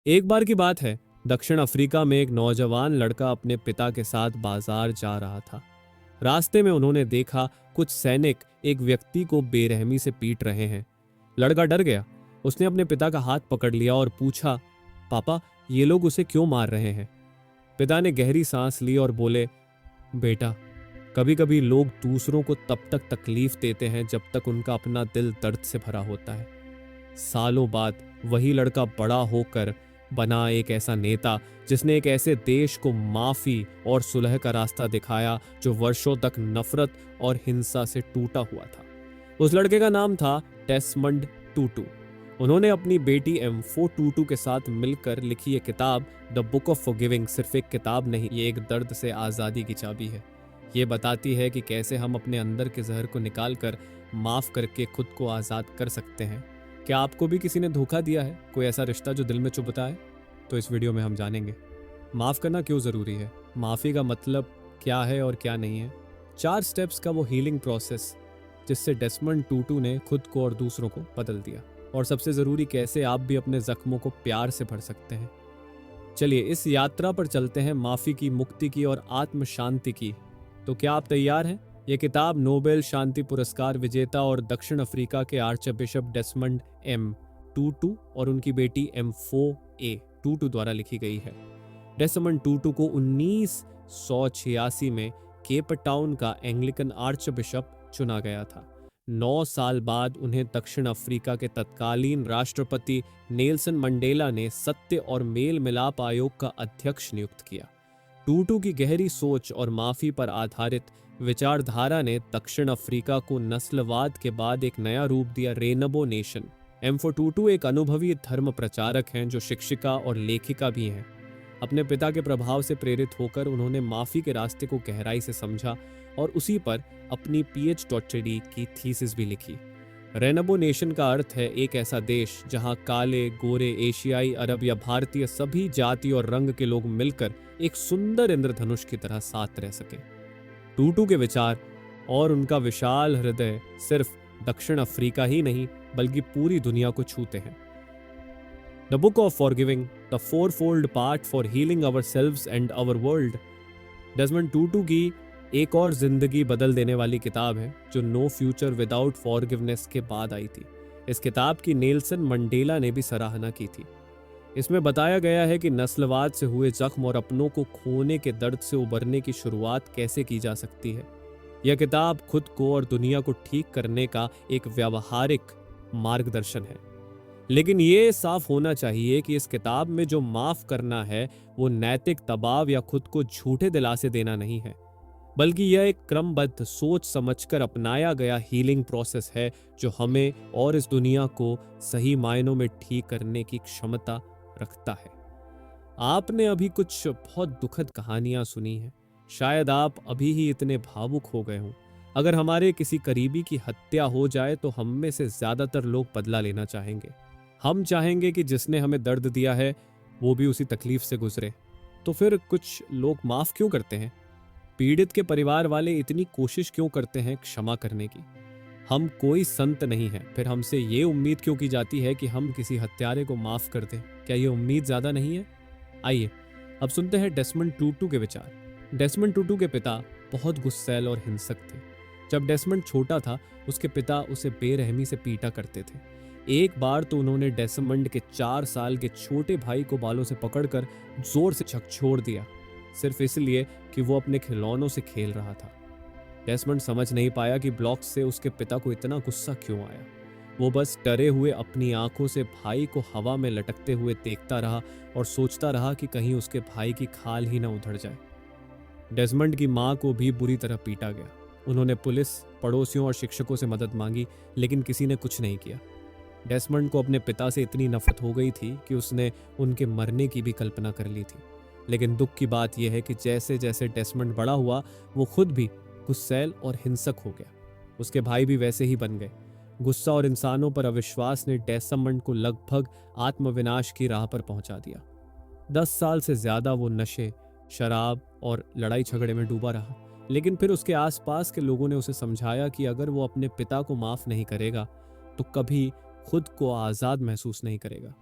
एक बार की बात है, दक्षिण अफ्रीका में एक नौजवान लड़का अपने पिता के साथ बाजार जा रहा था। रास्ते में उन्होंने देखा कुछ सैनिक एक व्यक्ति को बेरहमी से पीट रहे हैं। लड़का डर गया। उसने अपने पिता का हाथ पकड़ लिया और पूछा, पापा, ये लोग उसे क्यों मार रहे हैं? पिता ने गहरी सांस ली और बोले, बेटा, कभी कभी लोग दूसरों को तब तक तकलीफ देते हैं जब तक उनका अपना दिल दर्द से भरा होता है। सालों बाद वही लड़का बड़ा होकर बना एक ऐसा नेता जिसने एक ऐसे देश को माफी और सुलह का रास्ता दिखाया जो वर्षों तक नफरत और हिंसा से टूटा हुआ था। उस लड़के का नाम था डेसमंड टूटू। उन्होंने अपनी बेटी एम्फो टूटू के साथ मिलकर लिखी ये किताब द बुक ऑफ फॉरगिविंग सिर्फ एक किताब नहीं, ये एक दर्द से आज़ादी की चाबी है। ये बताती है कि कैसे हम अपने अंदर के जहर को निकाल कर माफ करके खुद को आज़ाद कर सकते हैं। क्या आपको भी किसी ने धोखा दिया है, कोई ऐसा रिश्ता जो दिल में चुभता है? तो इस वीडियो में हम जानेंगे माफ़ करना क्यों ज़रूरी है, माफ़ी का मतलब क्या है और क्या नहीं है, 4 स्टेप्स का वो हीलिंग प्रोसेस जिससे डेसमंड टूटू ने खुद को और दूसरों को बदल दिया, और सबसे ज़रूरी कैसे आप भी अपने ज़ख्मों को प्यार से भर सकते हैं। चलिए इस यात्रा पर चलते हैं, माफ़ी की, मुक्ति की और आत्म शांति की। तो क्या आप तैयार हैं? ये किताब नोबेल शांति पुरस्कार विजेता और दक्षिण अफ्रीका के आर्च बिशप डेसमंड एम टूटू और उनकी बेटी एम्फो ए टूटू द्वारा लिखी गई है। डेसमंड टूटू को 1986 में केप टाउन का एंग्लिकन आर्च बिशप चुना गया था। 9 साल बाद उन्हें दक्षिण अफ्रीका के तत्कालीन राष्ट्रपति नेल्सन मंडेला ने सत्य और मेल मिलाप आयोग का अध्यक्ष नियुक्त किया। टूटू की गहरी सोच और माफी पर आधारित विचारधारा ने दक्षिण अफ्रीका को नस्लवाद के बाद एक नया रूप दिया, रेनबो नेशन। एम्फो टूटू एक अनुभवी धर्म प्रचारक हैं जो शिक्षिका और लेखिका भी हैं। अपने पिता के प्रभाव से प्रेरित होकर उन्होंने माफी के रास्ते को गहराई से समझा और उसी पर अपनी PhD की थीसिस भी लिखी। रेनबो नेशन का अर्थ है एक ऐसा देश जहां काले, गोरे, एशियाई, अरब या भारतीय सभी जाति और रंग के लोग मिलकर एक सुंदर इंद्रधनुष की तरह साथ रह सके। टूटू के विचार और उनका विशाल हृदय सिर्फ दक्षिण अफ्रीका ही नहीं बल्कि पूरी दुनिया को छूते हैं। The book of forgiving, the fourfold path for healing ourselves and our world, Desmond Tutu की एक और जिंदगी बदल देने वाली किताब है जो नो फ्यूचर विदाउट फॉरगिवनेस के बाद आई थी। इस किताब की नेल्सन मंडेला ने भी सराहना की थी। इसमें बताया गया है कि नस्लवाद से हुए जख्म और अपनों को खोने के दर्द से उबरने की शुरुआत कैसे की जा सकती है। यह किताब खुद को और दुनिया को ठीक करने का एक व्यावहारिक मार्गदर्शन है। लेकिन ये साफ होना चाहिए कि इस किताब में जो माफ करना है वो नैतिक दबाव या खुद को झूठे दिलासे देना नहीं है, बल्कि यह एक क्रमबद्ध सोच समझकर अपनाया गया हीलिंग प्रोसेस है जो हमें और इस दुनिया को सही मायनों में ठीक करने की क्षमता रखता है। आपने अभी कुछ बहुत दुखद कहानियां सुनी हैं। शायद आप अभी ही इतने भावुक हो गए हों। अगर हमारे किसी करीबी की हत्या हो जाए तो हम में से ज्यादातर लोग बदला लेना चाहेंगे। हम चाहेंगे कि जिसने हमें दर्द दिया है वो भी उसी तकलीफ से गुजरे। तो फिर कुछ लोग माफ क्यों करते हैं? पीड़ित के परिवार वाले इतनी कोशिश क्यों करते हैं क्षमा करने की? हम कोई संत नहीं हैं, फिर हमसे ये उम्मीद क्यों की जाती है कि हम किसी हत्यारे को माफ कर दें? क्या ये उम्मीद ज्यादा नहीं है? आइए अब सुनते हैं डेसमंड टूटू के विचार। डेसमंड टूटू के पिता बहुत गुस्सैल और हिंसक थे। जब डेसमंड छोटा था उसके पिता उसे बेरहमी से पीटा करते थे। एक बार तो उन्होंने डेसमंड के 4 साल के छोटे भाई को बालों से पकड़कर जोर से झकझोर दिया, सिर्फ इसलिए कि वो अपने खिलौनों से खेल रहा था। डेसमंड समझ नहीं पाया कि ब्लॉक से उसके पिता को इतना गुस्सा क्यों आया। वो बस डरे हुए अपनी आंखों से भाई को हवा में लटकते हुए देखता रहा और सोचता रहा कि कहीं उसके भाई की खाल ही ना उधड़ जाए। डेसमंड की मां को भी बुरी तरह पीटा गया। उन्होंने पुलिस, पड़ोसियों और शिक्षकों से मदद मांगी, लेकिन किसी ने कुछ नहीं किया। डेसमंड को अपने पिता से इतनी नफरत हो गई थी कि उसने उनके मरने की भी कल्पना कर ली थी। लेकिन दुख की बात यह है कि जैसे जैसे डेसमंड बड़ा हुआ वो खुद भी गुस्सैल और हिंसक हो गया। उसके भाई भी वैसे ही बन गए। गुस्सा और इंसानों पर अविश्वास ने डेसमंड को लगभग आत्मविनाश की राह पर पहुंचा दिया। 10 साल से ज्यादा वो नशे, शराब और लड़ाई झगड़े में डूबा रहा। लेकिन फिर उसके आसपास के लोगों ने उसे समझाया कि अगर वो अपने पिता को माफ नहीं करेगा तो कभी खुद को आजाद महसूस नहीं करेगा।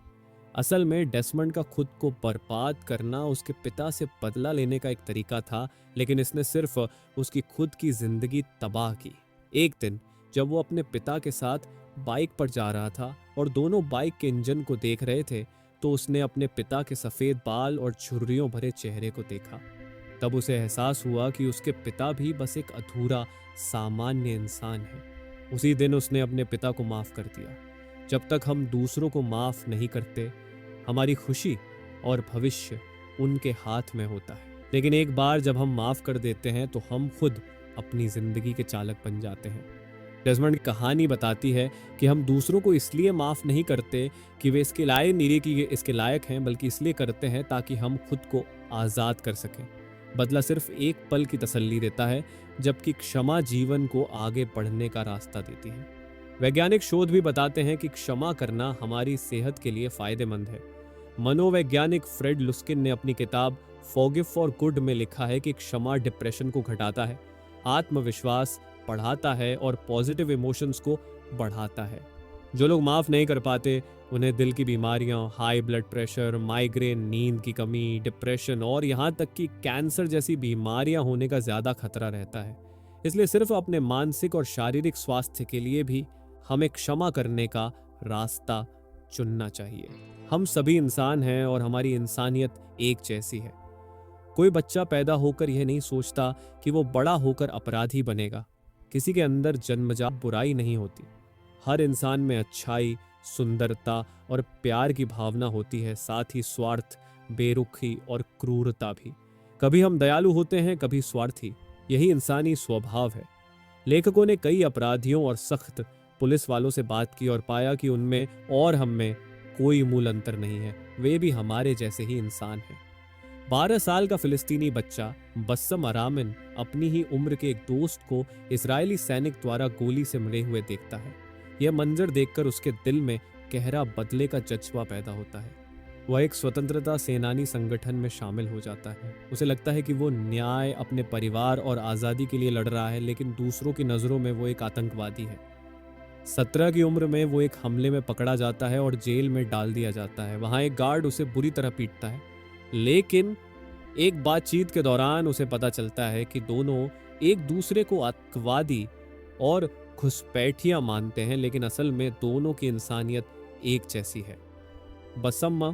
असल में डेसमंड का खुद को बर्बाद करना उसके पिता से बदला लेने का एक तरीका था, लेकिन इसने सिर्फ उसकी खुद की जिंदगी तबाह की। एक दिन जब वो अपने पिता के साथ बाइक पर जा रहा था और दोनों बाइक के इंजन को देख रहे थे, तो उसने अपने पिता के सफेद बाल और झुर्रियों भरे चेहरे को देखा। तब उसे एहसास हुआ कि उसके पिता भी बस एक अधूरा सामान्य इंसान है। उसी दिन उसने अपने पिता को माफ कर दिया। जब तक हम दूसरों को माफ नहीं करते, हमारी खुशी और भविष्य उनके हाथ में होता है। लेकिन एक बार जब हम माफ कर देते हैं तो हम खुद अपनी जिंदगी के चालक बन जाते हैं। डेसमंड की कहानी बताती है कि हम दूसरों को इसलिए माफ नहीं करते कि वे इसके लायक नहीं कि ये इसके लायक हैं, बल्कि इसलिए करते हैं ताकि हम खुद को आजाद कर सकें। बदला सिर्फ एक पल की तसल्ली देता है, जबकि क्षमा जीवन को आगे बढ़ने का रास्ता देती है। वैज्ञानिक शोध भी बताते हैं कि क्षमा करना हमारी सेहत के लिए फायदेमंद है। मनोवैज्ञानिक फ्रेड लुस्किन ने अपनी किताब फॉरगिव फॉर गुड में लिखा है कि क्षमा डिप्रेशन को घटाता है, आत्मविश्वास बढ़ाता है और पॉजिटिव इमोशंस को बढ़ाता है। जो लोग माफ नहीं कर पाते, उन्हें दिल की बीमारियां, हाई ब्लड प्रेशर, माइग्रेन, नींद की कमी, डिप्रेशन और यहाँ तक कि कैंसर जैसी बीमारियां होने का ज्यादा खतरा रहता है। इसलिए सिर्फ अपने मानसिक और शारीरिक स्वास्थ्य के लिए भी हमें क्षमा करने का रास्ता चुनना चाहिए। हम सभी इंसान हैं और हमारी इंसानियत एक जैसी है। कोई बच्चा पैदा होकर यह नहीं सोचता कि वो बड़ा होकर अपराधी बनेगा। किसी के अंदर जन्मजात बुराई नहीं होती। हर इंसान में अच्छाई, सुंदरता और प्यार की भावना होती है, साथ ही स्वार्थ, बेरुखी और क्रूरता भी। कभी हम दयालु होते हैं, कभी स्वार्थी। यही इंसानी स्वभाव है। लेखकों ने कई अपराधियों और सख्त पुलिस वालों से बात की और पाया कि उनमें और हम में कोई मूल अंतर नहीं है। वे भी हमारे जैसे ही इंसान हैं। 12 साल का फिलिस्तीनी बच्चा बस्सम अरामिन अपनी ही उम्र के एक दोस्त को इजरायली सैनिक द्वारा गोली से मरे हुए देखता है। यह मंजर देखकर उसके दिल में गहरा बदले का जज्बा पैदा होता है। वह एक स्वतंत्रता सेनानी संगठन में शामिल हो जाता है। उसे लगता है कि वो न्याय, अपने परिवार और आज़ादी के लिए लड़ रहा है, लेकिन दूसरों की नज़रों में वो एक आतंकवादी है। 17 की उम्र में वो एक हमले में पकड़ा जाता है और जेल में डाल दिया जाता है। वहाँ एक गार्ड उसे बुरी तरह पीटता है, लेकिन एक बातचीत के दौरान उसे पता चलता है कि दोनों एक दूसरे को आतंकवादी और घुसपैठिया मानते हैं, लेकिन असल में दोनों की इंसानियत एक जैसी है। बसम्मा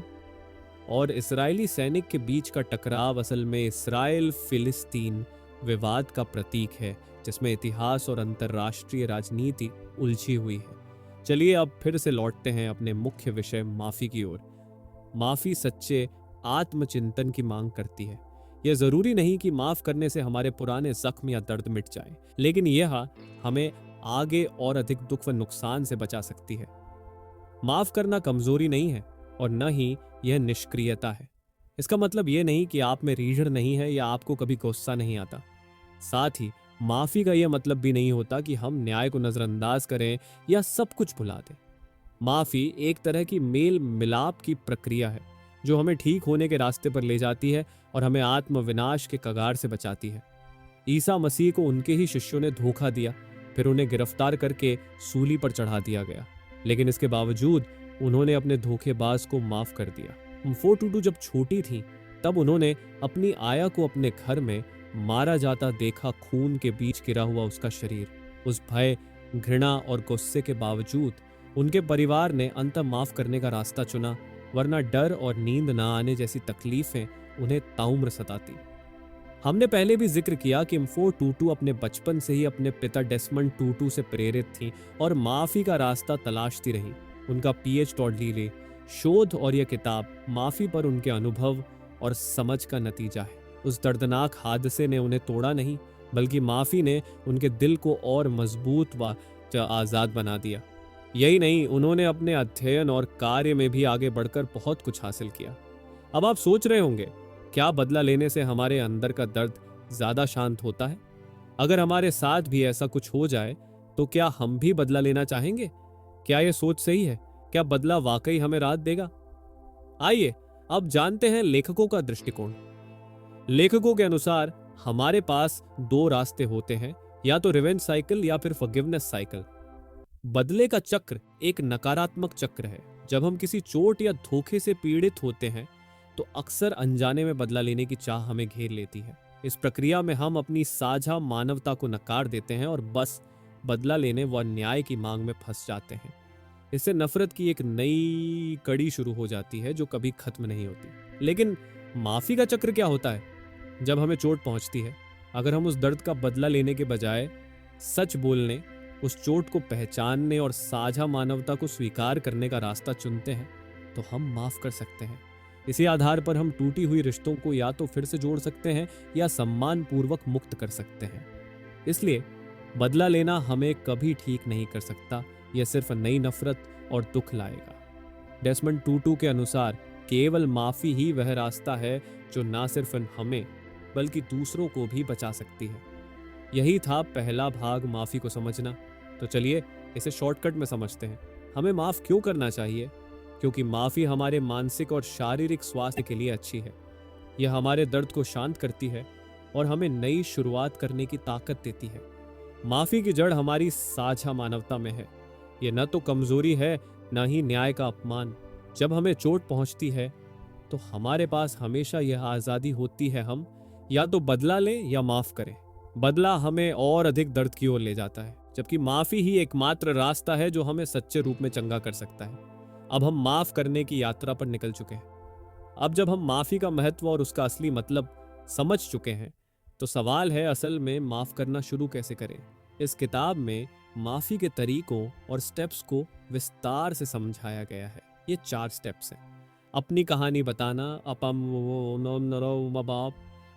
और इजरायली सैनिक के बीच का टकराव असल में इस्राएल फिलिस्तीन विवाद का प्रतीक है, जिसमें इतिहास और अंतर्राष्ट्रीय राजनीति उलझी हुई है। चलिए अब फिर से लौटते हैं अपने मुख्य विषय माफी की ओर। माफी सच्चे आत्मचिंतन की मांग करती है। यह जरूरी नहीं कि माफ करने से हमारे पुराने जख्म या दर्द मिट जाए, लेकिन यह हमें आगे और अधिक दुख व नुकसान से बचा सकती है। माफ करना कमजोरी नहीं है और न ही यह निष्क्रियता है। इसका मतलब यह नहीं कि आप में रीढ़ नहीं है या आपको कभी गुस्सा नहीं आता। साथ ही माफी का यह मतलब भी नहीं होता कि हम न्याय को नजरअंदाज करें या सब कुछ भुला दें। माफी एक तरह की मेल मिलाप की प्रक्रिया है जो हमें ठीक होने के रास्ते पर ले जाती है और हमें आत्मविनाश के कगार से बचाती है। ईसा मसीह को उनके ही शिष्यों ने धोखा दिया, फिर उन्हें गिरफ्तार करके सूली पर चढ़ा दिया गया, लेकिन इसके बावजूद उन्होंने अपने धोखेबाज को माफ कर दिया। उम्फोटूटू जब छोटी थी तब उन्होंने अपनी आया को अपने घर में मारा जाता देखा, खून के बीच गिरा हुआ उसका शरीर। उस भय, घृणा और गुस्से के बावजूद उनके परिवार ने अंत माफ करने का रास्ता चुना, वरना डर और नींद ना आने जैसी तकलीफें उन्हें ताउम्र सताती। हमने पहले भी जिक्र किया कि उम्फोटूटू अपने बचपन से ही अपने पिता डेसमंड टूटू से प्रेरित थी और माफी का रास्ता तलाशती रही। उनका PhD शोध और यह किताब माफी पर उनके अनुभव और समझ का नतीजा है। उस दर्दनाक हादसे ने उन्हें तोड़ा नहीं, बल्कि माफी ने उनके दिल को और मजबूत व आजाद बना दिया। यही नहीं, उन्होंने अपने अध्ययन और कार्य में भी आगे बढ़कर बहुत कुछ हासिल किया। अब आप सोच रहे होंगे, क्या बदला लेने से हमारे अंदर का दर्द ज्यादा शांत होता है? अगर हमारे साथ भी ऐसा कुछ हो जाए तो क्या हम भी बदला लेना चाहेंगे? क्या यह सोच सही है? क्या बदला वाकई हमें राहत देगा? आइए अब जानते हैं लेखकों का दृष्टिकोण। लेखकों के अनुसार हमारे पास 2 रास्ते होते हैं, या तो रिवेंज साइकिल या फिर फॉरगिवनेस साइकिल। बदले का चक्र एक नकारात्मक चक्र है जब हम किसी चोट या धोखे से पीड़ित होते हैं तो अक्सर अनजाने में बदला लेने की चाह हमें घेर लेती है। इस प्रक्रिया में हम अपनी साझा मानवता को नकार देते हैं और बस बदला लेने व न्याय की मांग में फंस जाते हैं। इससे नफरत की एक नई कड़ी शुरू हो जाती है जो कभी खत्म नहीं होती। लेकिन माफी का चक्र क्या होता है? जब हमें चोट पहुंचती है, अगर हम उस दर्द का बदला लेने के बजाय सच बोलने, उस चोट को पहचानने और साझा मानवता को स्वीकार करने का रास्ता चुनते हैं तो हम माफ कर सकते हैं। इसी आधार पर हम टूटी हुई रिश्तों को या तो फिर से जोड़ सकते हैं या सम्मान पूर्वक मुक्त कर सकते हैं। इसलिए बदला लेना हमें कभी ठीक नहीं कर सकता, यह सिर्फ नई नफरत और दुख लाएगा। डेसमंड टूटू के अनुसार केवल माफी ही वह रास्ता है जो ना सिर्फ हमें बल्कि दूसरों को भी बचा सकती है। यही था पहला भाग, माफी को समझना। तो चलिए इसे शॉर्टकट में समझते हैं। हमें माफ क्यों करना चाहिए? क्योंकि माफी हमारे मानसिक और शारीरिक स्वास्थ्य के लिए अच्छी है। यह हमारे दर्द को शांत करती है और हमें नई शुरुआत करने की ताकत देती है। माफी की जड़ हमारी साझा मानवता में है। यह न तो कमजोरी है न ही न्याय का अपमान। जब हमें चोट पहुंचती है तो हमारे पास हमेशा यह आजादी होती है, हम या तो बदला लें या माफ करें। बदला हमें और अधिक दर्द की ओर ले जाता है, जबकि माफी ही एकमात्र रास्ता है जो हमें सच्चे रूप में चंगा कर सकता है। अब हम माफ करने की यात्रा पर निकल चुके हैं। अब जब हम माफी का महत्व और उसका असली मतलब समझ चुके हैं तो सवाल है, असल में माफ करना शुरू कैसे करें? इस किताब में माफी के तरीकों और स्टेप्स को विस्तार से समझाया गया है। ये 4 स्टेप्स हैं। अपनी कहानी बताना,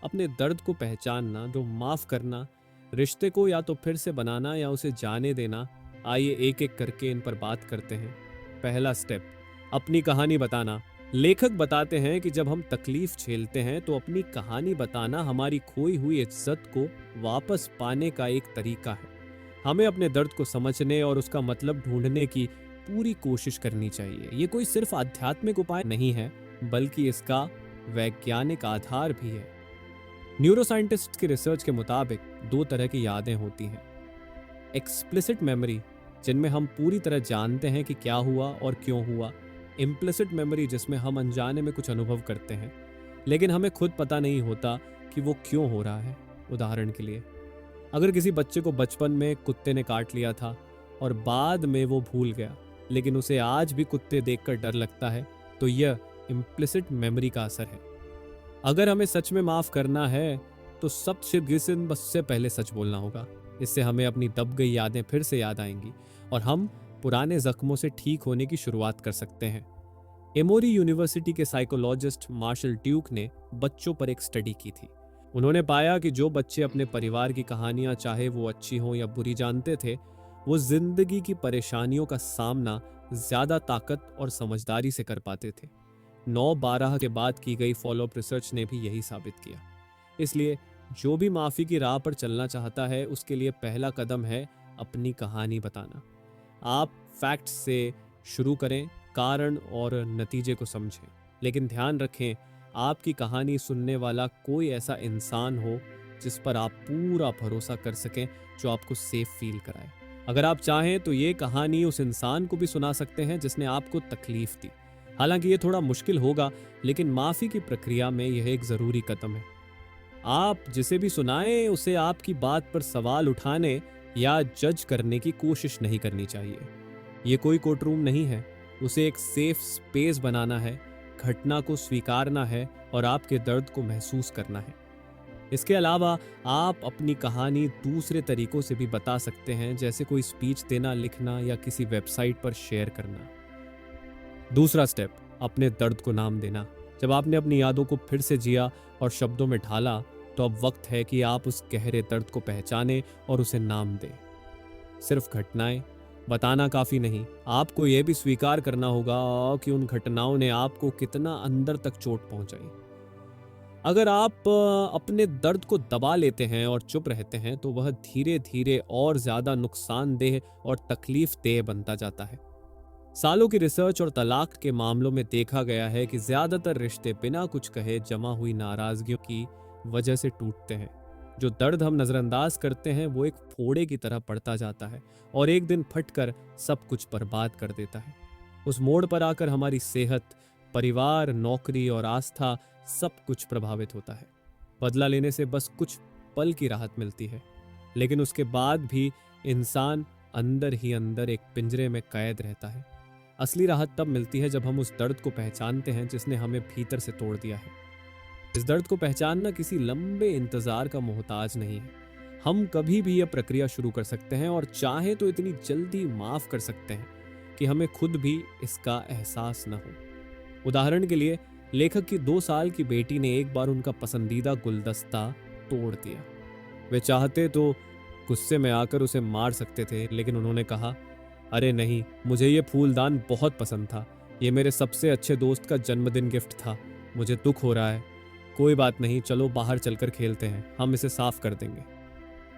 अपने दर्द को पहचानना, जो माफ करना, रिश्ते को या तो फिर से बनाना या उसे जाने देना। आइए एक एक करके इन पर बात करते हैं। पहला स्टेप, अपनी कहानी बताना। लेखक बताते हैं कि जब हम तकलीफ झेलते हैं तो अपनी कहानी बताना हमारी खोई हुई इज्जत को वापस पाने का एक तरीका है। हमें अपने दर्द को समझने और उसका मतलब ढूंढने की पूरी कोशिश करनी चाहिए। ये कोई सिर्फ आध्यात्मिक उपाय नहीं है, बल्कि इसका वैज्ञानिक आधार भी है। न्यूरोसाइंटिस्ट की रिसर्च के मुताबिक 2 तरह की यादें होती हैं। एक्सप्लिसिट मेमोरी, जिनमें हम पूरी तरह जानते हैं कि क्या हुआ और क्यों हुआ। इम्प्लिसिट मेमोरी, जिसमें हम अनजाने में कुछ अनुभव करते हैं लेकिन हमें खुद पता नहीं होता कि वो क्यों हो रहा है। उदाहरण के लिए, अगर किसी बच्चे को बचपन में कुत्ते ने काट लिया था और बाद में वो भूल गया, लेकिन उसे आज भी कुत्ते देखकर डर लगता है, तो यह इम्प्लिसिट मेमोरी का असर है। अगर हमें सच में माफ करना है तो सबसे पहले सच बोलना होगा। इससे हमें अपनी दब गई यादें फिर से याद आएंगी और हम पुराने जख्मों से ठीक होने की शुरुआत कर सकते हैं। एमोरी यूनिवर्सिटी के साइकोलॉजिस्ट मार्शल ड्यूक ने बच्चों पर एक स्टडी की थी। उन्होंने पाया कि जो बच्चे अपने परिवार की कहानियां, चाहे वो अच्छी हो या बुरी, जानते थे, वो जिंदगी की परेशानियों का सामना ज्यादा ताकत और समझदारी से कर पाते थे। 9-12 के बाद की गई फॉलोअप रिसर्च ने भी यही साबित किया। इसलिए जो भी माफी की राह पर चलना चाहता है, उसके लिए पहला कदम है अपनी कहानी बताना। आप फैक्ट्स से शुरू करें, कारण और नतीजे को समझें, लेकिन ध्यान रखें आपकी कहानी सुनने वाला कोई ऐसा इंसान हो जिस पर आप पूरा भरोसा कर सकें, जो आपको सेफ फील कराए। अगर आप चाहें तो ये कहानी उस इंसान को भी सुना सकते हैं जिसने आपको तकलीफ दी। हालांकि ये थोड़ा मुश्किल होगा, लेकिन माफी की प्रक्रिया में यह एक जरूरी कदम है। आप जिसे भी सुनाएं उसे आपकी बात पर सवाल उठाने या जज करने की कोशिश नहीं करनी चाहिए। ये कोई कोर्टरूम नहीं है। उसे एक सेफ स्पेस बनाना है, घटना को स्वीकारना है और आपके दर्द को महसूस करना है। इसके अलावा आप अपनी कहानी दूसरे तरीकों से भी बता सकते हैं, जैसे कोई स्पीच देना, लिखना या किसी वेबसाइट पर शेयर करना। दूसरा स्टेप, अपने दर्द को नाम देना। जब आपने अपनी यादों को फिर से जिया और शब्दों में ढाला, तो अब वक्त है कि आप उस गहरे दर्द को पहचानें और उसे नाम दें। सिर्फ घटनाएं बताना काफी नहीं, आपको यह भी स्वीकार करना होगा कि उन घटनाओं ने आपको कितना अंदर तक चोट पहुंचाई। अगर आप अपने दर्द को दबा लेते हैं और चुप रहते हैं, तो वह धीरे धीरे और ज्यादा नुकसानदेह और तकलीफदेह बनता जाता है। सालों की रिसर्च और तलाक के मामलों में देखा गया है कि ज्यादातर रिश्ते बिना कुछ कहे जमा हुई नाराजगियों की वजह से टूटते हैं। जो दर्द हम नजरअंदाज करते हैं वो एक फोड़े की तरह पड़ता जाता है और एक दिन फटकर सब कुछ बर्बाद कर देता है। उस मोड़ पर आकर हमारी सेहत, परिवार, नौकरी और आस्था सब कुछ प्रभावित होता है। बदला लेने से बस कुछ पल की राहत मिलती है, लेकिन उसके बाद भी इंसान अंदर ही अंदर एक पिंजरे में कैद रहता है। असली राहत तब मिलती है जब हम उस दर्द को पहचानते हैं जिसने हमें भीतर से तोड़ दिया है। इस दर्द को पहचानना किसी लंबे इंतजार का मोहताज नहीं है। हम कभी भी यह प्रक्रिया शुरू कर सकते हैं और चाहे तो इतनी जल्दी माफ कर सकते हैं कि हमें खुद भी इसका एहसास न हो। उदाहरण के लिए, लेखक की 2 साल की बेटी ने एक बार उनका पसंदीदा गुलदस्ता तोड़ दिया। वे चाहते तो गुस्से में आकर उसे मार सकते थे, लेकिन उन्होंने कहा, अरे नहीं, मुझे ये फूलदान बहुत पसंद था। ये मेरे सबसे अच्छे दोस्त का जन्मदिन गिफ्ट था। मुझे दुख हो रहा है। कोई बात नहीं, चलो बाहर चलकर खेलते हैं, हम इसे साफ कर देंगे।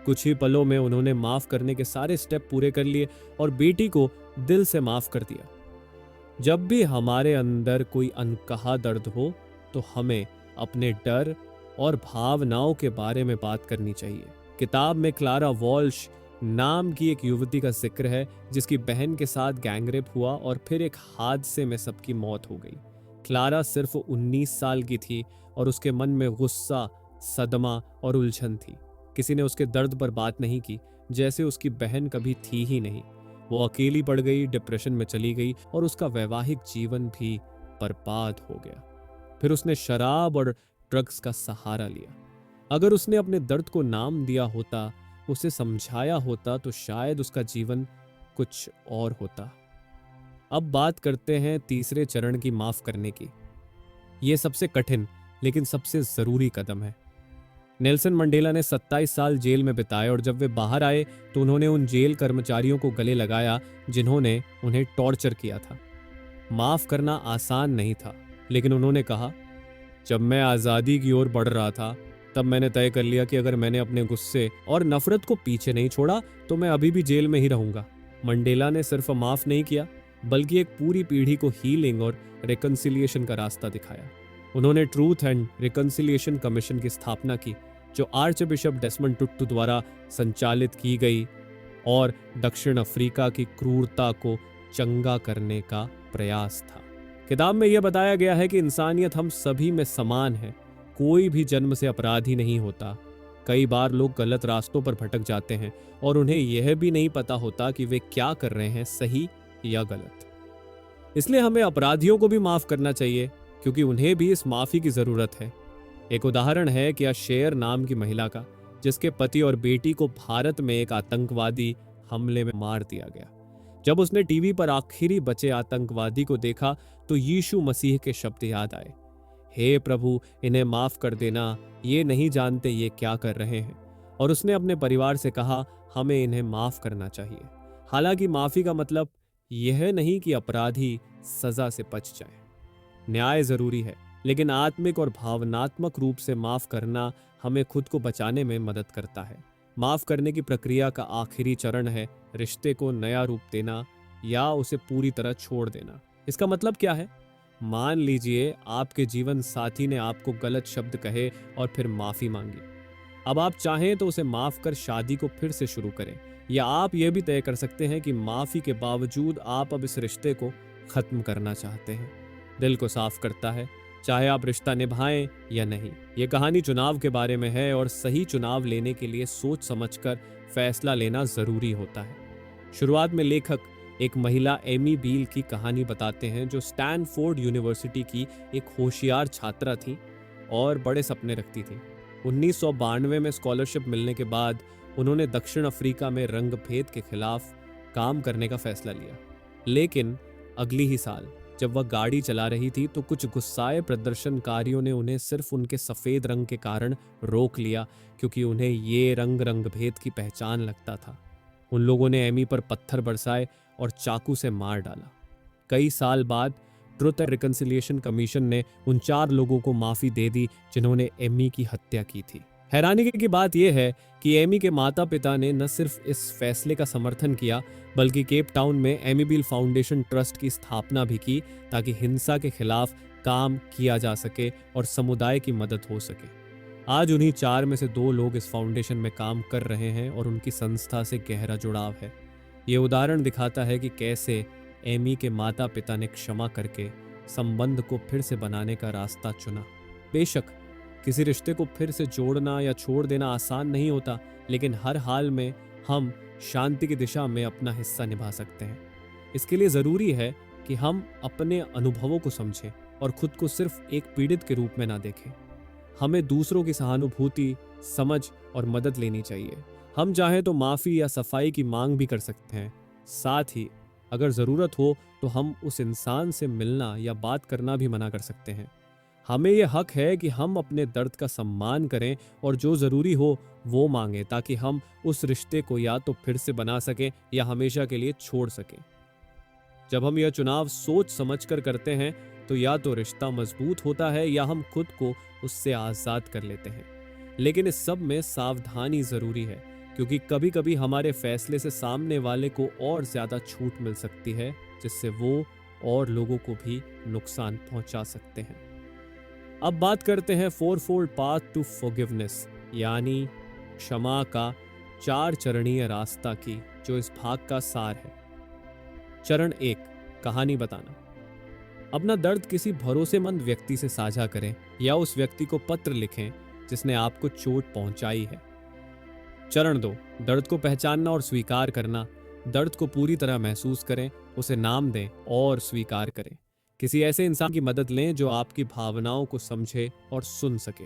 कुछ ही पलों में उन्होंने माफ करने के सारे स्टेप पूरे कर लिए और बेटी को दिल से माफ कर दिया। जब भी हमारे अंदर कोई अनकहा दर्द हो तो हमें अपने डर और भावनाओं के बारे में बात करनी चाहिए। किताब में क्लारा वॉल्श नाम की एक युवती का जिक्र है जिसकी बहन के साथ गैंगरेप हुआ और फिर एक हादसे में सबकी मौत हो गई। क्लारा सिर्फ 19 साल की थी और उसके मन में गुस्सा, सदमा और उलझन थी। किसी ने उसके दर्द पर बात नहीं की, जैसे उसकी बहन कभी थी ही नहीं। वो अकेली पड़ गई, डिप्रेशन में चली गई और उसका वैवाहिक जीवन भी बर्बाद हो गया। फिर उसने शराब और ड्रग्स का सहारा लिया। अगर उसने अपने दर्द को नाम दिया होता, उसे समझाया होता, तो शायद उसका जीवन कुछ और होता। अब बात करते हैं तीसरे चरण की, माफ करने की। यह सबसे कठिन लेकिन सबसे जरूरी कदम है। नेल्सन मंडेला ने 27 साल जेल में बिताए और जब वे बाहर आए तो उन्होंने उन जेल कर्मचारियों को गले लगाया जिन्होंने उन्हें टॉर्चर किया था। माफ करना आसान नहीं था, लेकिन उन्होंने कहा, जब मैं आज़ादी की ओर बढ़ रहा था तब मैंने तय कर लिया कि अगर मैंने अपने गुस्से और नफरत को पीछे नहीं छोड़ा तो मैं अभी भी जेल में ही रहूंगा। मंडेला ने सिर्फ माफ नहीं किया, बल्कि एक पूरी पीढ़ी को हीलिंग और रिकंसिलिएशन का रास्ता दिखाया। उन्होंने ट्रूथ एंड रिकंसिलिएशन कमीशन की स्थापना की, जो आर्च बिशप डेसमंड टुटू द्वारा संचालित की गई और दक्षिण अफ्रीका की क्रूरता को चंगा करने का प्रयास था। किताब में यह बताया गया है कि इंसानियत हम सभी में समान है। कोई भी जन्म से अपराधी नहीं होता। कई बार लोग गलत रास्तों पर भटक जाते हैं और उन्हें यह भी नहीं पता होता कि वे क्या कर रहे हैं, सही या गलत। इसलिए हमें अपराधियों को भी माफ करना चाहिए, क्योंकि उन्हें भी इस माफी की जरूरत है। एक उदाहरण है क्या शेर नाम की महिला का, जिसके पति और बेटी को भारत में एक आतंकवादी हमले में मार दिया गया। जब उसने टीवी पर आखिरी बचे आतंकवादी को देखा तो यीशु मसीह के शब्द याद आए, हे प्रभु, इन्हें माफ कर देना, ये नहीं जानते ये क्या कर रहे हैं। और उसने अपने परिवार से कहा, हमें इन्हें माफ करना चाहिए। हालांकि माफी का मतलब यह नहीं कि अपराधी सजा से बच जाए। न्याय जरूरी है, लेकिन आत्मिक और भावनात्मक रूप से माफ करना हमें खुद को बचाने में मदद करता है। माफ करने की प्रक्रिया का आखिरी चरण है रिश्ते को नया रूप देना या उसे पूरी तरह छोड़ देना। इसका मतलब क्या है? मान लीजिए आपके जीवन साथी ने आपको गलत शब्द कहे और फिर माफी मांगी। अब आप चाहें तो उसे माफ कर शादी को फिर से शुरू करें, या आप यह भी तय कर सकते हैं कि माफी के बावजूद आप अब इस रिश्ते को खत्म करना चाहते हैं। दिल को साफ करता है, चाहे आप रिश्ता निभाएं या नहीं। यह कहानी चुनाव के बारे में है और सही चुनाव लेने के लिए सोच समझकर फैसला लेना जरूरी होता है। शुरुआत में लेखक एक महिला एमी बील की कहानी बताते हैं, जो स्टैनफोर्ड यूनिवर्सिटी की एक होशियार छात्रा थी और बड़े सपने रखती थी। 1992 में स्कॉलरशिप मिलने के बाद उन्होंने दक्षिण अफ्रीका में रंगभेद के खिलाफ काम करने का फैसला लिया। लेकिन अगली ही साल जब वह गाड़ी चला रही थी तो कुछ गुस्साए प्रदर्शनकारियों ने उन्हें सिर्फ उनके सफेद रंग के कारण रोक लिया, क्योंकि उन्हें ये रंगभेद की पहचान लगता था। उन लोगों ने एमी पर पत्थर बरसाए और चाकू से मार डाला। कई साल बाद ट्रुथ एंड रिकंसिलिएशन कमीशन ने उन 4 लोगों को माफी दे दी जिन्होंने एमी की हत्या की थी। हैरानी की बात यह है कि एमी के माता पिता ने न सिर्फ इस फैसले का समर्थन किया, बल्कि केप टाउन में एमी बील फाउंडेशन ट्रस्ट की स्थापना भी की, ताकि हिंसा के खिलाफ काम किया जा सके और समुदाय की मदद हो सके। आज उन्हीं 4 में से 2 लोग इस फाउंडेशन में काम कर रहे हैं और उनकी संस्था से गहरा जुड़ाव है। ये उदाहरण दिखाता है कि कैसे एमी के माता पिता ने क्षमा करके संबंध को फिर से बनाने का रास्ता चुना। बेशक किसी रिश्ते को फिर से जोड़ना या छोड़ देना आसान नहीं होता, लेकिन हर हाल में हम शांति की दिशा में अपना हिस्सा निभा सकते हैं। इसके लिए ज़रूरी है कि हम अपने अनुभवों को समझें और खुद को सिर्फ एक पीड़ित के रूप में ना देखें। हमें दूसरों की सहानुभूति, समझ और मदद लेनी चाहिए। हम चाहें तो माफ़ी या सफाई की मांग भी कर सकते हैं। साथ ही अगर ज़रूरत हो तो हम उस इंसान से मिलना या बात करना भी मना कर सकते हैं। हमें यह हक है कि हम अपने दर्द का सम्मान करें और जो ज़रूरी हो वो मांगें, ताकि हम उस रिश्ते को या तो फिर से बना सकें या हमेशा के लिए छोड़ सकें। जब हम यह चुनाव सोच समझकर करते हैं तो या तो रिश्ता मजबूत होता है या हम खुद को उससे आज़ाद कर लेते हैं। लेकिन इस सब में सावधानी ज़रूरी है, क्योंकि कभी कभी हमारे फैसले से सामने वाले को और ज़्यादा छूट मिल सकती है, जिससे वो और लोगों को भी नुकसान पहुंचा सकते हैं। अब बात करते हैं फोरफोल्ड पाथ टू फॉरगिवनेस, यानी क्षमा का 4 चरणीय रास्ता की, जो इस भाग का सार है। चरण 1, कहानी बताना। अपना दर्द किसी भरोसेमंद व्यक्ति से साझा करें या उस व्यक्ति को पत्र लिखें जिसने आपको चोट पहुंचाई है। चरण 2, दर्द को पहचानना और स्वीकार करना। दर्द को पूरी तरह महसूस करें, उसे नाम दें और स्वीकार करें। किसी ऐसे इंसान की मदद लें जो आपकी भावनाओं को समझे और सुन सके।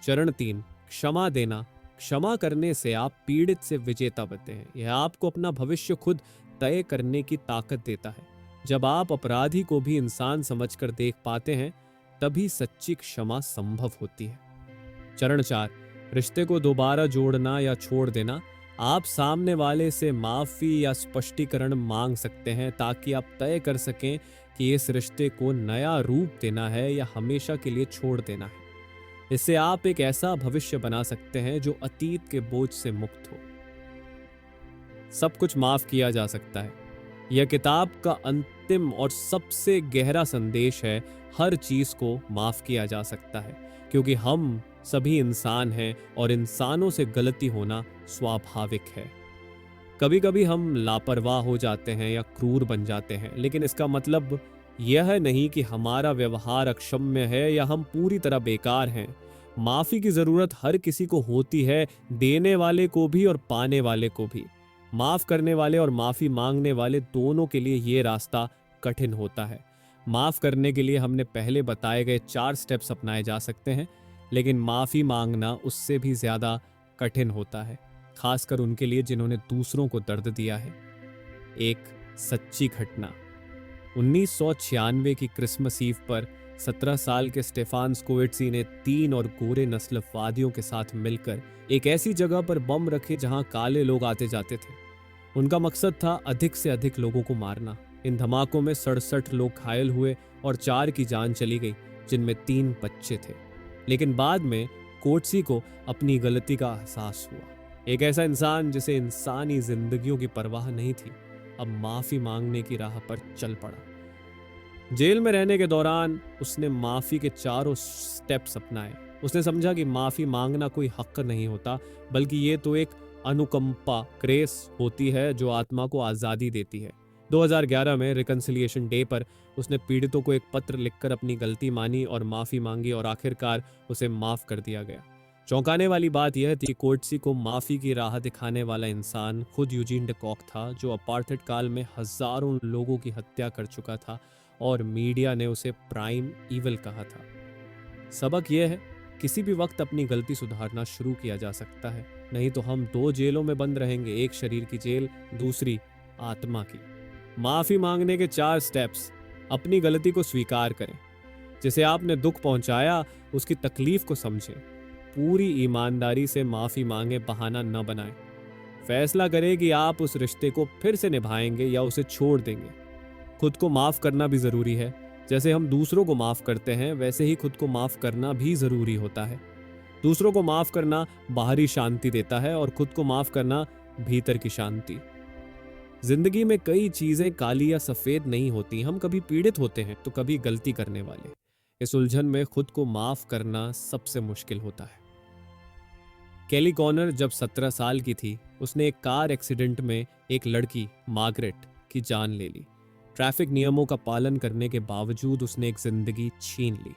चरण 3, क्षमा देना। क्षमा करने से आप पीड़ित से विजेता बनते हैं। यह आपको अपना भविष्य खुद तय करने की ताकत देता है। जब आप अपराधी को भी इंसान समझकर देख पाते हैं, तभी सच्ची क्षमा संभव होती है। चरण 4, रिश्ते को दोबारा जोड़ना या छोड़ देना। आप सामने वाले से माफी या स्पष्टीकरण मांग सकते हैं, ताकि आप तय कर सकें कि इस रिश्ते को नया रूप देना है या हमेशा के लिए छोड़ देना है। इससे आप एक ऐसा भविष्य बना सकते हैं जो अतीत के बोझ से मुक्त हो। सब कुछ माफ किया जा सकता है। यह किताब का अंतिम और सबसे गहरा संदेश है। हर चीज को माफ किया जा सकता है, क्योंकि हम सभी इंसान हैं और इंसानों से गलती होना स्वाभाविक है। कभी कभी हम लापरवाह हो जाते हैं या क्रूर बन जाते हैं, लेकिन इसका मतलब यह नहीं कि हमारा व्यवहार अक्षम्य है या हम पूरी तरह बेकार हैं। माफी की जरूरत हर किसी को होती है, देने वाले को भी और पाने वाले को भी। माफ करने वाले और माफी मांगने वाले दोनों के लिए यह रास्ता कठिन होता है। माफ करने के लिए हमने पहले बताए गए 4 स्टेप्स अपनाए जा सकते हैं, लेकिन माफी मांगना उससे भी ज्यादा कठिन होता है, खासकर उनके लिए जिन्होंने दूसरों को दर्द दिया है। एक सच्ची घटना। 1996 की क्रिसमस ईव पर 17 साल के स्टेफान स्कोविट्ज़ी ने 3 और गोरे नस्लवादियों के साथ मिलकर एक ऐसी जगह पर बम रखे जहां काले लोग आते जाते थे। उनका मकसद था अधिक से अधिक लोगों को मारना। इन धमाकों में 67 लोग घायल हुए और 4 की जान चली गई, जिनमें 3 बच्चे थे। लेकिन बाद में कोट्सी को अपनी गलती का एहसास हुआ। एक ऐसा इंसान जिसे इंसानी जिंदगियों की परवाह नहीं थी, अब माफी मांगने की राह पर चल पड़ा। जेल में रहने के दौरान उसने माफी के 4 स्टेप्स अपनाए। उसने समझा कि माफी मांगना कोई हक नहीं होता, बल्कि ये तो एक अनुकंपा, ग्रेस होती है जो आत्मा को आज़ादी देती है। 2011 में रिकंसिलिएशन डे पर उसने पीड़ितों को एक पत्र लिखकर अपनी गलती मानी और माफी मांगी, और आखिरकार उसे माफ कर दिया गया। चौंकाने वाली बात यह थी कि कोट्सी को माफी की राह दिखाने वाला इंसान खुद यूजीन डे कॉक था, जो अपार्थाइड काल में हजारों लोगों की हत्या कर चुका था और मीडिया ने उसे प्राइम ईविल कहा था। सबक यह है, किसी भी वक्त अपनी गलती सुधारना शुरू किया जा सकता है, नहीं तो हम 2 जेलों में बंद रहेंगे, एक शरीर की जेल, दूसरी आत्मा की। माफी मांगने के 4 स्टेप्स। अपनी गलती को स्वीकार करें। जिसे आपने दुख पहुंचाया उसकी तकलीफ को समझें। पूरी ईमानदारी से माफी मांगे, बहाना न बनाएं। फैसला करें कि आप उस रिश्ते को फिर से निभाएंगे या उसे छोड़ देंगे। खुद को माफ करना भी जरूरी है। जैसे हम दूसरों को माफ करते हैं, वैसे ही खुद को माफ करना भी जरूरी होता है। दूसरों को माफ करना बाहरी शांति देता है और खुद को माफ करना भीतर की शांति। जिंदगी में कई चीजें काली या सफेद नहीं होती। हम कभी पीड़ित होते हैं तो कभी गलती करने वाले। इस उलझन में खुद को माफ करना सबसे मुश्किल होता है। केली कॉनर जब 17 साल की थी, उसने एक कार एक्सीडेंट में एक लड़की मार्गरेट की जान ले ली। ट्रैफिक नियमों का पालन करने के बावजूद उसने एक जिंदगी छीन ली।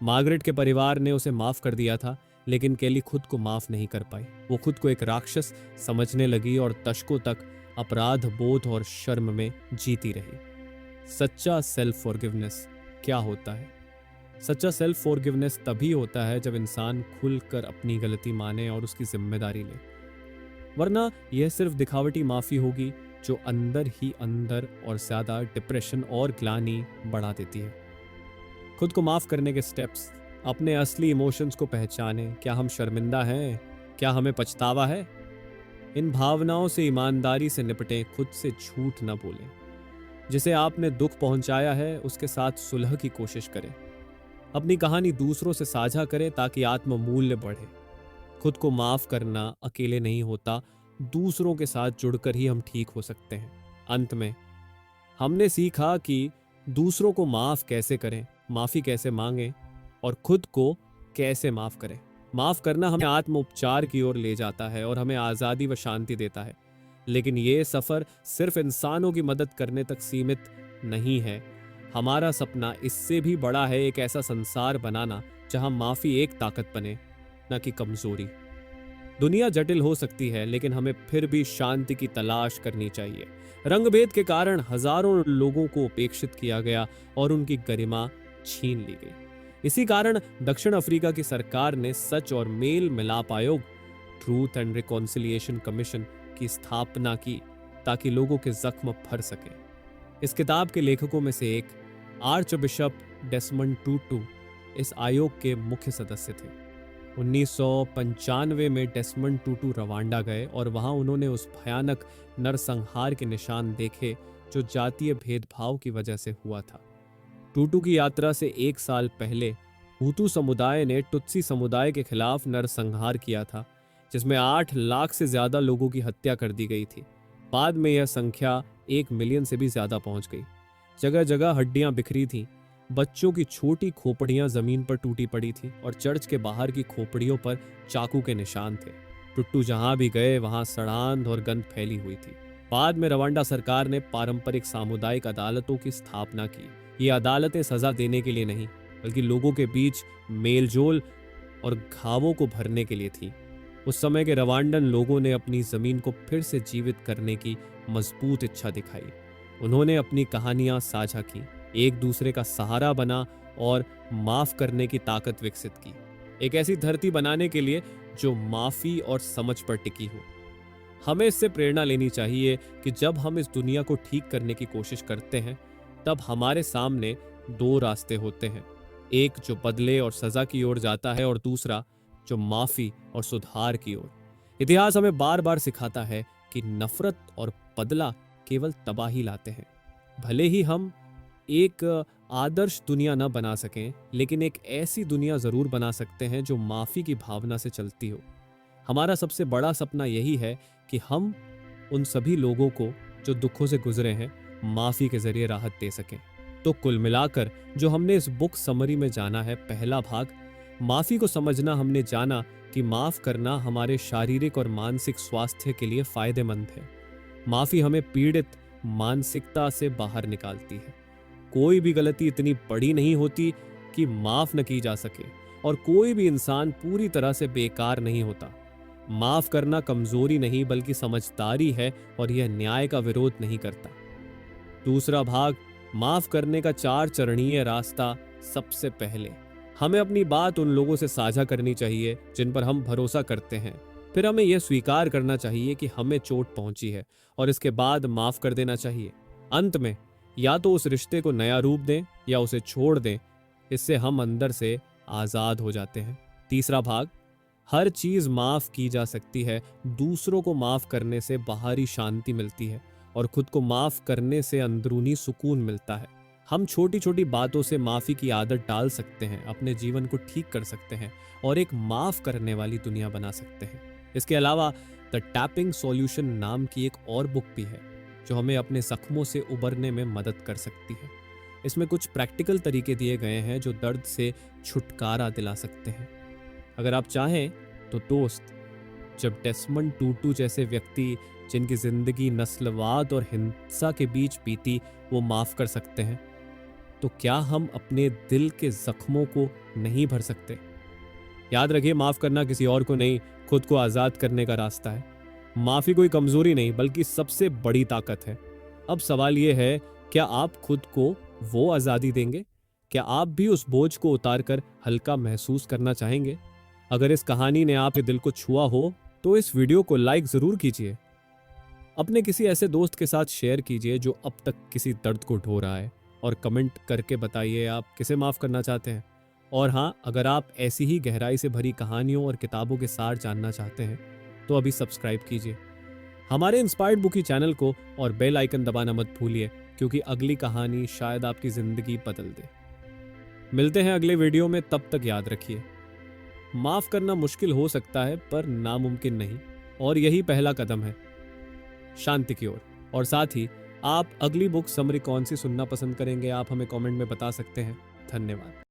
मार्गरेट के परिवार ने उसे माफ कर दिया था, लेकिन केली खुद को माफ नहीं कर पाई। वो खुद को एक राक्षस समझने लगी और दशकों तक अपराध बोध और शर्म में जीती रही। सच्चा सेल्फ फॉरगिवनेस क्या होता है? सच्चा सेल्फ फॉरगिवनेस तभी होता है जब इंसान खुलकर अपनी गलती माने और उसकी जिम्मेदारी ले, वरना यह सिर्फ दिखावटी माफी होगी जो अंदर ही अंदर और ज्यादा डिप्रेशन और ग्लानि बढ़ा देती है। खुद को माफ करने के स्टेप्स: अपने असली इमोशंस को पहचाने। क्या हम शर्मिंदा हैं? क्या हमें पछतावा है? इन भावनाओं से ईमानदारी से निपटें। खुद से झूठ न बोलें। जिसे आपने दुख पहुंचाया है उसके साथ सुलह की कोशिश करें। अपनी कहानी दूसरों से साझा करें ताकि आत्ममूल्य बढ़े। खुद को माफ करना अकेले नहीं होता, दूसरों के साथ जुड़कर ही हम ठीक हो सकते हैं। अंत में हमने सीखा कि दूसरों को माफ कैसे करें, माफी कैसे मांगें और खुद को कैसे माफ करें। माफ करना हमें आत्म उपचार की ओर ले जाता है और हमें आज़ादी व शांति देता है। लेकिन ये सफ़र सिर्फ इंसानों की मदद करने तक सीमित नहीं है। हमारा सपना इससे भी बड़ा है, एक ऐसा संसार बनाना जहां माफ़ी एक ताकत बने, न कि कमज़ोरी। दुनिया जटिल हो सकती है, लेकिन हमें फिर भी शांति की तलाश करनी चाहिए। रंगभेद के कारण हजारों लोगों को उपेक्षित किया गया और उनकी गरिमा छीन ली गई। इसी कारण दक्षिण अफ्रीका की सरकार ने सच और मेल मिलाप आयोग, ट्रूथ एंड रिकॉन्सिलिएशन कमीशन की स्थापना की ताकि लोगों के जख्म भर सके। इस किताब के लेखकों में से एक आर्च बिशप डेसमंड टूटू इस आयोग के मुख्य सदस्य थे। 1995 में डेसमंड टूटू रवांडा गए और वहां उन्होंने उस भयानक नरसंहार के निशान देखे जो जातीय भेदभाव की वजह से हुआ था। टूटू की यात्रा से एक साल पहले हुतू समुदाय ने टुत्सी समुदाय के खिलाफ नरसंहार किया था, जिसमें 8 लाख से ज्यादा लोगों की हत्या कर दी गई थी। बाद में यह संख्या 1 मिलियन से भी ज्यादा पहुंच गई। जगह जगह हड्डियां बिखरी थीं, बच्चों की छोटी खोपड़ियां जमीन पर टूटी पड़ी थी और चर्च के बाहर की खोपड़ियों पर चाकू के निशान थे। टुट्टू जहां भी गए वहां सड़ांध और गंध फैली हुई थी। बाद में रवांडा सरकार ने पारंपरिक सामुदायिक अदालतों की स्थापना की। ये अदालतें सजा देने के लिए नहीं, बल्कि लोगों के बीच मेलजोल और घावों को भरने के लिए थी। उस समय के रवांडन लोगों ने अपनी जमीन को फिर से जीवित करने की मजबूत इच्छा दिखाई। उन्होंने अपनी कहानियां साझा की, एक दूसरे का सहारा बना और माफ करने की ताकत विकसित की। एक ऐसी धरती बनाने के लिए जो माफी और समझ पर टिकी हो। हमें इससे प्रेरणा लेनी चाहिए कि जब हम इस दुनिया को ठीक करने की कोशिश करते हैं, तब हमारे सामने 2 रास्ते होते हैं। एक जो बदले और सजा की ओर जाता है और दूसरा जो माफी और सुधार की ओर। इतिहास हमें बार बार सिखाता है कि नफरत और बदला केवल तबाही लाते हैं। भले ही हम एक आदर्श दुनिया न बना सकें, लेकिन एक ऐसी दुनिया जरूर बना सकते हैं जो माफी की भावना से चलती हो। हमारा सबसे बड़ा सपना यही है कि हम उन सभी लोगों को जो दुखों से गुजरे हैं माफी के जरिए राहत दे सकें। तो कुल मिलाकर जो हमने इस बुक समरी में जाना है, पहला भाग माफी को समझना, हमने जाना कि माफ करना हमारे शारीरिक और मानसिक स्वास्थ्य के लिए फायदेमंद है। माफी हमें पीड़ित मानसिकता से बाहर निकालती है। कोई भी गलती इतनी बड़ी नहीं होती कि माफ न की जा सके, और कोई भी इंसान पूरी तरह से बेकार नहीं होता। माफ करना कमजोरी नहीं बल्कि समझदारी है, और यह न्याय का विरोध नहीं करता। दूसरा भाग, माफ करने का 4 चरणीय रास्ता। सबसे पहले हमें अपनी बात उन लोगों से साझा करनी चाहिए जिन पर हम भरोसा करते हैं। फिर हमें यह स्वीकार करना चाहिए कि हमें चोट पहुंची है, और इसके बाद माफ कर देना चाहिए। अंत में या तो उस रिश्ते को नया रूप दें या उसे छोड़ दें। इससे हम अंदर से आजाद हो जाते हैं। तीसरा भाग, हर चीज माफ की जा सकती है। दूसरों को माफ करने से बाहरी शांति मिलती है, और खुद को माफ करने से अंदरूनी सुकून मिलता है। हम छोटी छोटी बातों से माफी की आदत डाल सकते हैं, अपने जीवन को ठीक कर सकते हैं और एक माफ करने वाली दुनिया बना सकते हैं। इसके अलावा द टैपिंग सॉल्यूशन नाम की एक और बुक भी है जो हमें अपने जख्मों से उबरने में मदद कर सकती है। इसमें कुछ प्रैक्टिकल तरीके दिए गए हैं जो दर्द से छुटकारा दिला सकते हैं। अगर आप चाहें तो दोस्त, जब डेसमंड टूटू जैसे व्यक्ति जिनकी जिंदगी नस्लवाद और हिंसा के बीच बीती वो माफ कर सकते हैं, तो क्या हम अपने दिल के जख्मों को नहीं भर सकते? याद रखिए, माफ करना किसी और को नहीं, खुद को आजाद करने का रास्ता है। माफी कोई कमजोरी नहीं बल्कि सबसे बड़ी ताकत है। अब सवाल यह है, क्या आप खुद को वो आजादी देंगे? क्या आप भी उस बोझ को उतारकर हल्का महसूस करना चाहेंगे? अगर इस कहानी ने आपके दिल को छुआ हो तो इस वीडियो को लाइक जरूर कीजिए। अपने किसी ऐसे दोस्त के साथ शेयर कीजिए जो अब तक किसी दर्द को ढो रहा है, और कमेंट करके बताइए आप किसे माफ करना चाहते हैं। और हाँ, अगर आप ऐसी ही गहराई से भरी कहानियों और किताबों के सार जानना चाहते हैं तो अभी सब्सक्राइब कीजिए हमारे इंस्पायर्ड बुकी चैनल को, और बेल आइकन दबाना मत भूलिए, क्योंकि अगली कहानी शायद आपकी जिंदगी बदल दे। मिलते हैं अगले वीडियो में, तब तक याद रखिए, माफ करना मुश्किल हो सकता है पर नामुमकिन नहीं, और यही पहला कदम है शांति की ओर। और साथ ही आप अगली बुक समरी कौन सी सुनना पसंद करेंगे, आप हमें कमेंट में बता सकते हैं। धन्यवाद।